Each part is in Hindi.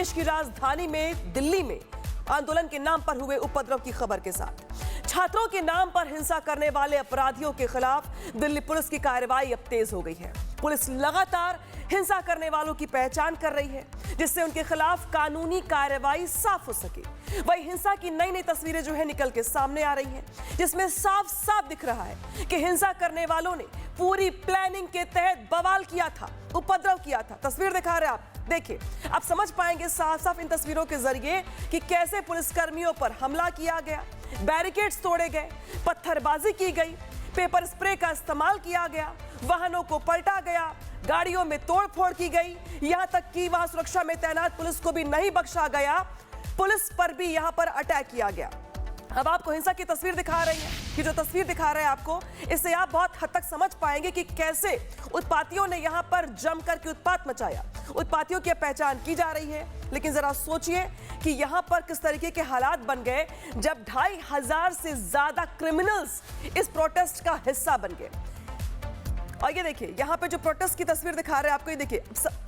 देश की राजधानी में दिल्ली में आंदोलन के नाम पर हुए उपद्रव की खबर के साथ छात्रों के नाम पर हिंसा करने वाले अपराधियों के खिलाफ दिल्ली पुलिस की कार्रवाई अब तेज हो गई है। पुलिस लगातार हिंसा करने वालों की पहचान कर रही है, जिससे उनके खिलाफ कानूनी कार्रवाई साफ हो सके। वही हिंसा की नई नई तस्वीरें जो है निकल के सामने आ रही हैं, जिसमें साफ साफ दिख रहा है कि हिंसा करने वालों ने पूरी प्लानिंग के तहत बवाल किया था, उपद्रव किया था। तस्वीर दिखा रहे हैं आप, देखिए, आप समझ पाएंगे साफ साफ इन तस्वीरों के जरिए कि कैसे पुलिसकर्मियों पर हमला किया गया, बैरिकेड्स तोड़े गए, पत्थरबाजी की गई, पेपर स्प्रे का इस्तेमाल किया गया, वाहनों को पलटा गया, गाड़ियों में तोड़फोड़ की गई, यहां तक कि वहां सुरक्षा में तैनात पुलिस को भी नहीं बख्शा गया, पुलिस पर भी यहां पर अटैक किया गया। अब आपको हिंसा की तस्वीर दिखा रही है कि जो तस्वीर दिखा रहे हैं आपको, इससे आप बहुत हद तक समझ पाएंगे कि कैसे उत्पातियों ने यहां पर जमकर के उत्पात मचाया। उत्पातियों की पहचान की जा रही है, लेकिन जरा सोचिए कि यहां पर किस तरीके के हालात बन गए जब 2500 से ज्यादा क्रिमिनल्स इस प्रोटेस्ट का हिस्सा बन गए। और ये देखिए, यहाँ पे जो प्रोटेस्ट की तस्वीर दिखा रहे हैं आपको, ये देखिए,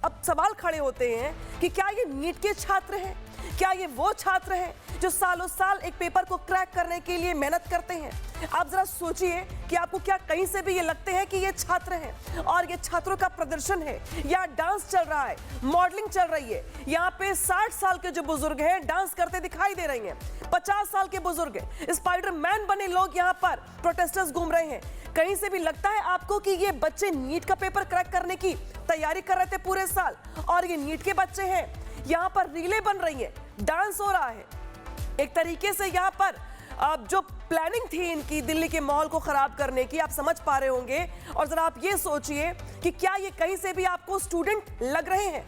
अब सवाल खड़े होते हैं कि क्या ये नीट के छात्र हैं? क्या ये वो छात्र हैं जो सालों साल एक पेपर को क्रैक करने के लिए मेहनत करते हैं? आप जरा सोचिए कि आपको क्या कहीं से भी ये लगते हैं कि ये छात्र हैं और ये छात्रों का प्रदर्शन है, या डांस चल रहा है, मॉडलिंग चल रही है। यहाँ पे 60 साल के जो बुजुर्ग हैं डांस करते दिखाई दे रही हैं, 50 साल के बुजुर्ग हैं, स्पाइडरमैन बने लोग यहाँ पर प्रोटेस्टर्स घूम रहे हैं। कहीं से भी लगता है आपको कि ये बच्चे नीट का पेपर क्रैक करने की तैयारी कर रहे थे पूरे साल, और ये नीट के बच्चे हैं? यहाँ पर रीलें बन रही हैं, डांस हो रहा है। एक तरीके से यहाँ पर जो प्लानिंग थी इनकी दिल्ली के माहौल को खराब करने की, आप समझ पा रहे होंगे। और जरा आप ये सोचिए कि क्या ये कहीं से भी आपको स्टूडेंट लग रहे हैं?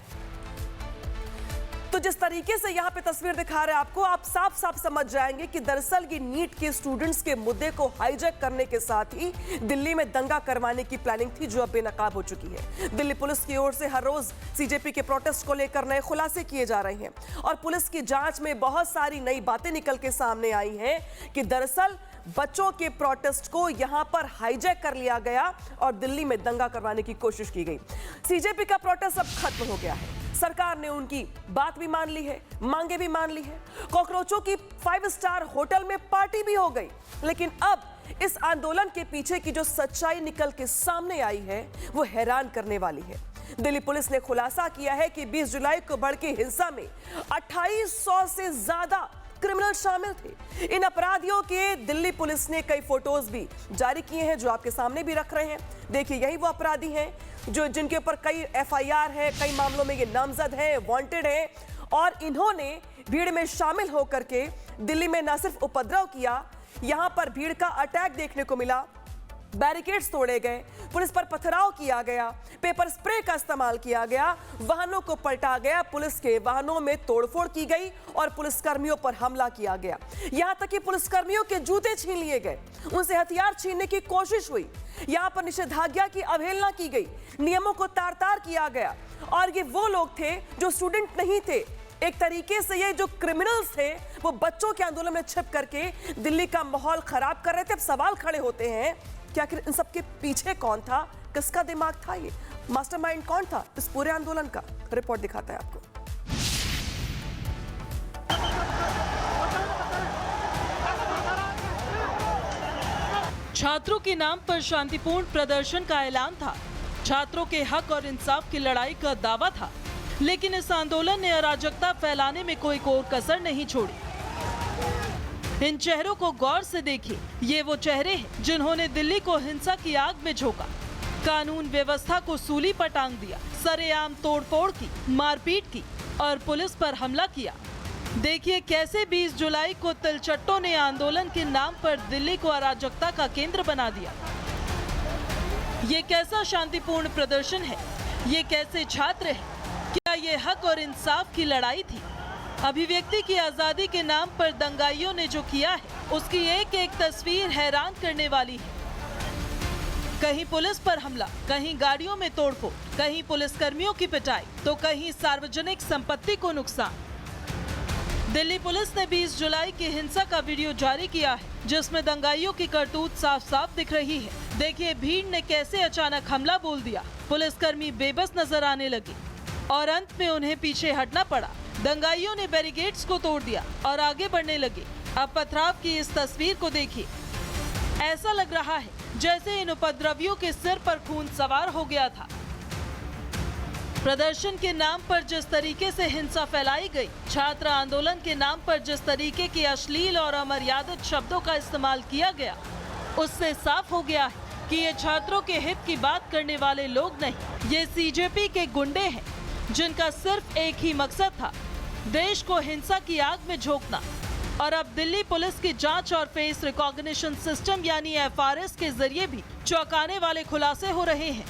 तो जिस तरीके से यहाँ पे तस्वीर दिखा रहे हैं आपको, आप साफ साफ समझ जाएंगे कि दरअसल ये नीट के स्टूडेंट्स के मुद्दे को हाईजैक करने के साथ ही दिल्ली में दंगा करवाने की प्लानिंग थी, जो अब बेनकाब हो चुकी है। दिल्ली पुलिस की ओर से हर रोज सीजेपी के प्रोटेस्ट को लेकर नए खुलासे किए जा रहे हैं, और पुलिस की जांच में बहुत सारी नई बातें निकल के सामने आई हैं कि दरअसल बच्चों के प्रोटेस्ट को यहां पर हाईजैक कर लिया गया और दिल्ली में दंगा करवाने की कोशिश की गई। सीजेपी का प्रोटेस्ट अब खत्म हो गया है, सरकार ने उनकी बात भी मान ली है, मांगे भी मान ली है। कॉकरोचों की 5 स्टार होटल में पार्टी भी हो गई। लेकिन अब इस आंदोलन के पीछे की जो सच्चाई निकल के सामने आई है, वो हैरान करने वाली है। दिल्ली पुलिस ने खुलासा किया है कि 20 जुलाई को भड़की हिंसा में 2800 से ज्यादा क्रिमिनल शामिल थे। इन अपराधियों के दिल्ली पुलिस ने कई फोटोज भी जारी किए हैं, जो आपके सामने भी रख रहे हैं। देखिए, यही वो अपराधी हैं जो जिनके ऊपर कई एफआईआर है, कई मामलों में ये नामजद हैं, वांटेड हैं, और इन्होंने भीड़ में शामिल होकर के दिल्ली में न सिर्फ उपद्रव किया, यहां पर भीड़ का अटैक देखने को मिला, बैरिकेड्स तोड़े गए, पुलिस पर पथराव किया गया, पेपर स्प्रे का इस्तेमाल किया गया, वाहनों को पलटा गया, पुलिस के वाहनों में तोड़फोड़ की गई और पुलिसकर्मियों पर हमला किया गया। यहां तक कि पुलिसकर्मियों के जूते छीन लिए गए, उनसे हथियार छीनने की कोशिश हुई, यहां पर निषेधाज्ञा की अवहेलना की गई, नियमों को तार-तार किया गया। और ये वो लोग थे जो स्टूडेंट नहीं थे। एक तरीके से ये जो क्रिमिनल्स थे वो बच्चों के आंदोलन में छिप करके दिल्ली का माहौल खराब कर रहे थे। अब सवाल खड़े होते हैं कि आखिर इन सबके पीछे कौन था, किसका दिमाग था, ये मास्टरमाइंड कौन था इस पूरे आंदोलन का? रिपोर्ट दिखाता है आपको। छात्रों के नाम पर शांतिपूर्ण प्रदर्शन का ऐलान था, छात्रों के हक और इंसाफ की लड़ाई का दावा था, लेकिन इस आंदोलन ने अराजकता फैलाने में कोई कोर कसर नहीं छोड़ी। इन चेहरों को गौर से देखिए, ये वो चेहरे हैं जिन्होंने दिल्ली को हिंसा की आग में झोंका, कानून व्यवस्था को सूली पर टांग दिया, सरेआम तोड़फोड़ की, मारपीट की और पुलिस पर हमला किया। देखिए कैसे 20 जुलाई को तिलचट्टों ने आंदोलन के नाम पर दिल्ली को अराजकता का केंद्र बना दिया। ये कैसा शांतिपूर्ण प्रदर्शन है, ये कैसे छात्र हैं? क्या ये हक और इंसाफ की लड़ाई थी? अभिव्यक्ति की आजादी के नाम पर दंगाइयों ने जो किया है, उसकी एक एक तस्वीर हैरान करने वाली है। कहीं पुलिस पर हमला, कहीं गाड़ियों में तोड़फोड़, कहीं पुलिसकर्मियों की पिटाई, तो कहीं सार्वजनिक संपत्ति को नुकसान। दिल्ली पुलिस ने 20 जुलाई की हिंसा का वीडियो जारी किया है, जिसमें दंगाइयों की करतूत साफ साफ दिख रही है। देखिए भीड़ ने कैसे अचानक हमला बोल दिया, पुलिसकर्मी बेबस नजर आने लगे और अंत में उन्हें पीछे हटना पड़ा। दंगाइयों ने बैरिकेड्स को तोड़ दिया और आगे बढ़ने लगे। अब पथराव की इस तस्वीर को देखिए, ऐसा लग रहा है जैसे इन उपद्रवियों के सिर पर खून सवार हो गया था। प्रदर्शन के नाम पर जिस तरीके से हिंसा फैलाई गई, छात्र आंदोलन के नाम पर जिस तरीके के अश्लील और अमर्यादित शब्दों का इस्तेमाल किया गया, उससे साफ हो गया है कि ये छात्रों के हित की बात करने वाले लोग नहीं, ये सीजेपी के गुंडे हैं, जिनका सिर्फ एक ही मकसद था, देश को हिंसा की आग में झोंकना। और अब दिल्ली पुलिस की जांच और फेस रिकॉग्निशन सिस्टम यानी एफआरएस के जरिए भी चौंकाने वाले खुलासे हो रहे हैं।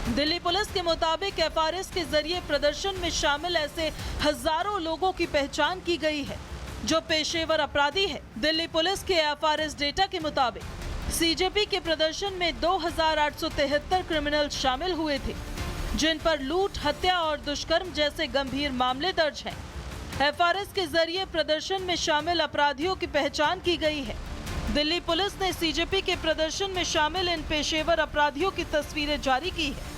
दिल्ली पुलिस के मुताबिक एफआरएस के जरिए प्रदर्शन में शामिल ऐसे हजारों लोगों की पहचान की गई है जो पेशेवर अपराधी है। दिल्ली पुलिस के एफआरएस डेटा के मुताबिक सीजेपी के प्रदर्शन में 2873 क्रिमिनल शामिल हुए थे, जिन पर लूट, हत्या और दुष्कर्म जैसे गंभीर मामले दर्ज हैं। एफआरएस के जरिए प्रदर्शन में शामिल अपराधियों की पहचान की गई है। दिल्ली पुलिस ने सीजेपी के प्रदर्शन में शामिल इन पेशेवर अपराधियों की तस्वीरें जारी की है।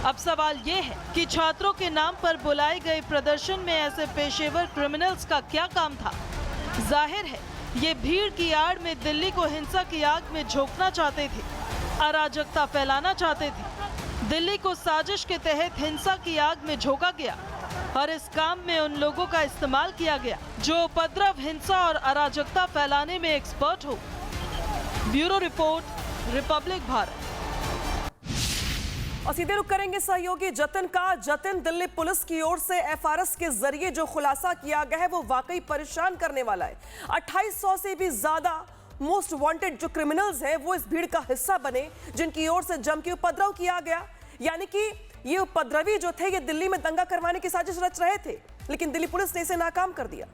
अब सवाल ये है कि छात्रों के नाम पर बुलाए गए प्रदर्शन में ऐसे पेशेवर क्रिमिनल्स का क्या काम था। जाहिर है ये भीड़ की आड़ में दिल्ली को हिंसा की आग में झोंकना चाहते थे, अराजकता फैलाना चाहते थे। दिल्ली को साजिश के तहत हिंसा की आग में झोंका गया और इस काम में उन लोगों का इस्तेमाल किया गया जो उपद्रव, हिंसा और अराजकता फैलाने में एक्सपर्ट हो। Bureau report, Republic Bharat. और सीधे रुक करेंगे सहयोगी जतिन का। जतिन, दिल्ली पुलिस की ओर से एफआरएस के जरिए जो खुलासा किया गया है वो वाकई परेशान करने वाला है। 2800 से भी ज्यादा मोस्ट वांटेड जो क्रिमिनल्स हैं वो इस भीड़ का हिस्सा बने, जिनकी ओर से जम के उपद्रव किया गया। यानी कि ये उपद्रवी जो थे ये दिल्ली में दंगा करवाने की साजिश रच रहे थे, लेकिन दिल्ली पुलिस ने इसे नाकाम कर दिया।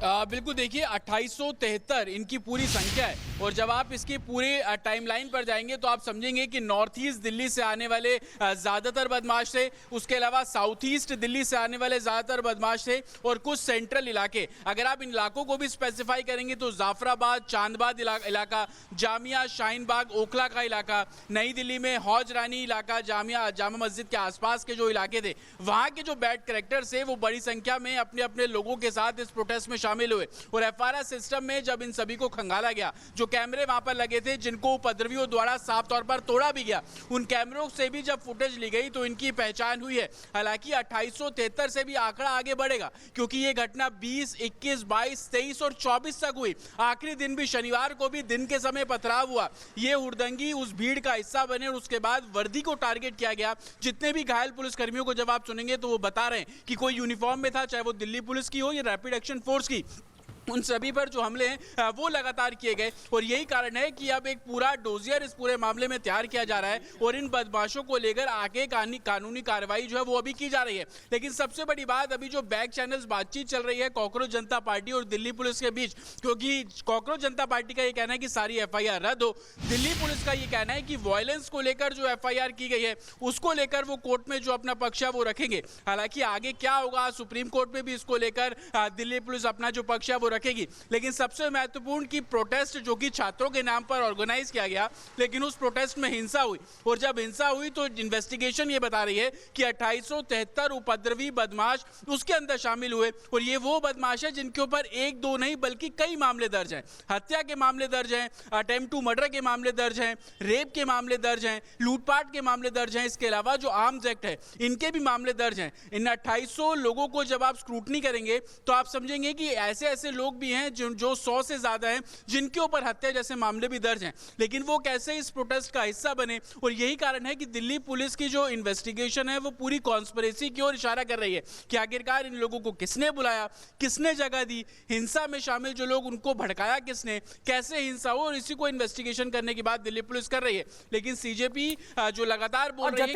बिल्कुल, देखिए 2873 इनकी पूरी संख्या है और जब आप इसकी पूरी टाइमलाइन पर जाएंगे तो आप समझेंगे कि नॉर्थ ईस्ट दिल्ली से आने वाले ज़्यादातर बदमाश थे, उसके अलावा साउथ ईस्ट दिल्ली से आने वाले ज़्यादातर बदमाश थे और कुछ सेंट्रल इलाके। अगर आप इन इलाकों को भी स्पेसिफाई करेंगे तो जाफराबाद, चांदबाद इलाका, जामिया, शाहीन बाग, ओखला का इलाका, नई दिल्ली में हौज रानी इलाका, जामा मस्जिद के आसपास के जो इलाके थे, वहाँ के जो बैड कैरेक्टर्स थे वो बड़ी संख्या में अपने अपने लोगों के साथ इस प्रोटेस्ट में शामिल हुए। और एफआरएस सिस्टम में जब इन सभी को खंगाला गया, जो कैमरे वहां पर लगे थे जिनको उपद्रवियों द्वारा साफ तौर पर तोड़ा भी गया, उन कैमरों से भी जब फुटेज ली गई तो इनकी पहचान हुई है। हालांकि 2873 से भी आंकड़ा आगे बढ़ेगा क्योंकि ये घटना 20, 21, 22, 23 और 24 तक हुई। आखिरी दिन भी शनिवार को भी दिन के समय पथराव हुआ। ये हुड़दंगी उस भीड़ का हिस्सा बने और उसके बाद वर्दी को टारगेट किया गया। जितने भी घायल पुलिसकर्मियों को जब आप सुनेंगे तो वो बता रहे हैं कि कोई यूनिफॉर्म में था, चाहे वो दिल्ली पुलिस की हो या रैपिड एक्शन फोर्स की, उन सभी पर जो हमले हैं वो लगातार किए गए। और यही कारण है कि अब एक पूरा डोजियर इस पूरे मामले में तैयार किया जा रहा है और इन बदमाशों को लेकर आगे कानूनी कार्रवाई जो है वो अभी की जा रही है। लेकिन सबसे बड़ी बात, अभी जो बैक चैनल्स बातचीत चल रही है कॉकरोच जनता पार्टी और दिल्ली पुलिस के बीच, क्योंकि कॉकरोच जनता पार्टी का ये कहना है कि सारी एफआईआर रद्द हो, दिल्ली पुलिस का ये कहना है कि वायलेंस को लेकर जो एफआईआर की गई है उसको लेकर वो कोर्ट में जो अपना पक्ष है वो रखेंगे। हालांकि आगे क्या होगा, सुप्रीम कोर्ट में भी इसको लेकर दिल्ली पुलिस अपना जो पक्ष है वो रखेगी। लेकिन सबसे महत्वपूर्ण कि प्रोटेस्ट जो कि छात्रों के नाम पर ऑर्गेनाइज किया गया, लेकिन उस प्रोटेस्ट में हिंसा हुई और जब हिंसा हुई तो इन्वेस्टिगेशन ये बता रही है कि 2873 उपद्रवी बदमाश उसके अंदर शामिल हुए और ये वो बदमाश है जिनके ऊपर एक दो नहीं बल्कि कई मामले दर्ज हैं। हत्या के मामले दर्ज हैं, अटेम्प्ट टू मर्डर के मामले दर्ज हैं, रेप के मामले दर्ज हैं, लूटपाट के मामले दर्ज हैं। इसके अलावा जो आर्म्स एक्ट है इनके भी मामले दर्ज हैं। इन 2800 लोगों को जब आप स्क्रूटनी करेंगे तो आप समझेंगे कि ऐसे ऐसे लोग भी हैं जो 100 से ज्यादा हैं जिनके ऊपर हत्या जैसे मामले भी दर्ज हैं, लेकिन वो कैसे इस प्रोटेस्ट का हिस्सा बने। और यही कारण है कि दिल्ली पुलिस की जो इन्वेस्टिगेशन है वो पूरी कॉन्स्पिरेसी की ओर इशारा कर रही है कि आखिरकार इन लोगों को किसने बुलाया, किसने जगह दी, हिंसा में शामिल जो लोग उनको भड़काया किसने, कैसे हिंसा हो, और इसी को इन्वेस्टिगेशन करने की बात दिल्ली पुलिस कर रही है। लेकिन सीजेपी जो लगातार बोल रही है